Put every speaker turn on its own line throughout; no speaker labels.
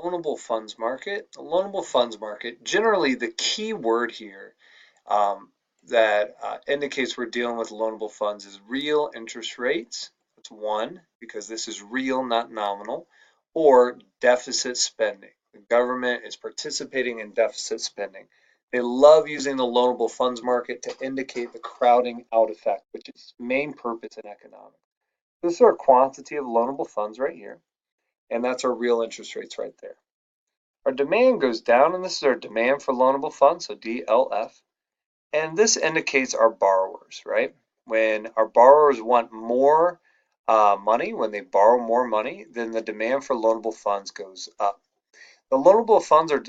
Loanable funds market. The loanable funds market, generally the key word here that indicates we're dealing with loanable funds is real interest rates. That's one, because this is real, not nominal, or deficit spending. The government is participating in deficit spending. They love using the loanable funds market to indicate the crowding out effect, which is its main purpose in economics. This is our quantity of loanable funds right here, and that's our real interest rates right there. Our demand goes down, and this is our demand for loanable funds, so DLF. And this indicates our borrowers, right? When our borrowers want more money, when they borrow more money, then the demand for loanable funds goes up. The loanable funds are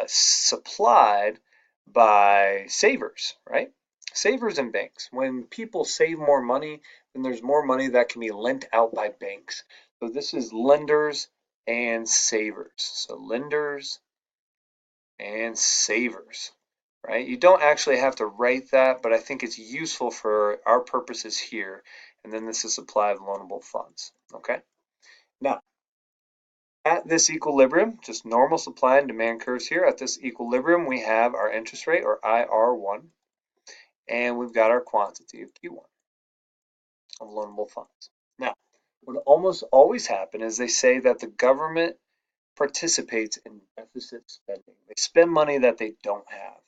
supplied by savers, right? Savers and banks. When people save more money, then there's more money that can be lent out by banks. So this is lenders and savers. So lenders and savers, right? You don't actually have to write that, but I think it's useful for our purposes here. And then this is supply of loanable funds, okay? Now, at this equilibrium, just normal supply and demand curves here, at this equilibrium, we have our interest rate, or IR1, and we've got our quantity of Q1 of loanable funds. Now, what almost always happens is they say that the government participates in deficit spending. They spend money that they don't have.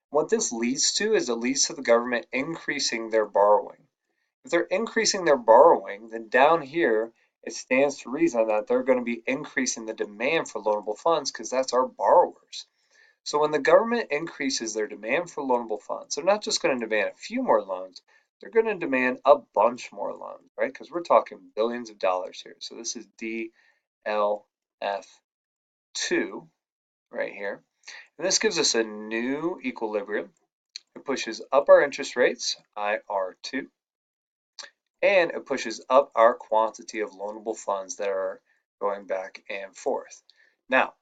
What this leads to is it leads to the government increasing their borrowing. If they're increasing their borrowing, then down here, it stands to reason that they're going to be increasing the demand for loanable funds because that's our borrowers. So when the government increases their demand for loanable funds, they're not just going to demand a few more loans, they're going to demand a bunch more loans, right? Because we're talking billions of dollars here. So this is DLF2 right here. And this gives us a new equilibrium. It pushes up our interest rates, IR2, and it pushes up our quantity of loanable funds that are going back and forth. Now,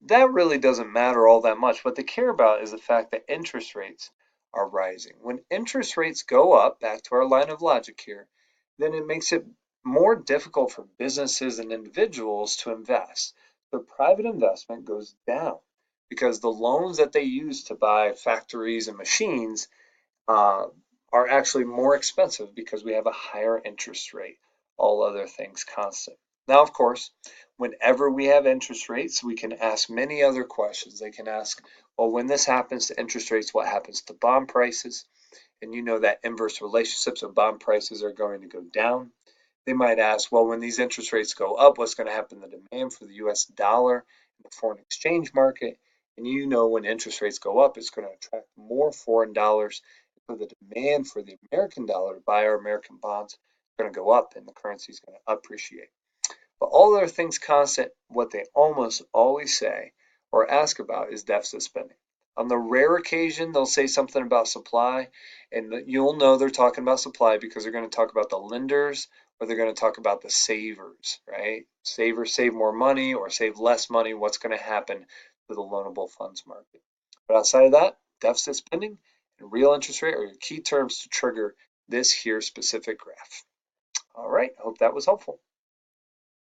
that really doesn't matter all that much. What they care about is the fact that interest rates are rising. When interest rates go up, back to our line of logic here, then it makes it more difficult for businesses and individuals to invest. So private investment goes down because the loans that they use to buy factories and machines are actually more expensive because we have a higher interest rate, all other things constant. Now, of course, whenever we have interest rates, we can ask many other questions. They can ask, well, when this happens to interest rates, what happens to bond prices? And you know that inverse relationship, so bond prices are going to go down. They might ask, well, when these interest rates go up, what's going to happen to the demand for the US dollar in the foreign exchange market? And you know when interest rates go up, it's going to attract more foreign dollars. So the demand for the American dollar to buy our American bonds is going to go up and the currency is going to appreciate. But all other things constant, what they almost always say or ask about is deficit spending. On the rare occasion, they'll say something about supply, and you'll know they're talking about supply because they're going to talk about the lenders or they're going to talk about the savers, right? Savers save more money or save less money. What's going to happen to the loanable funds market? But outside of that, deficit spending and real interest rate are your key terms to trigger this here specific graph. All right, I hope that was helpful.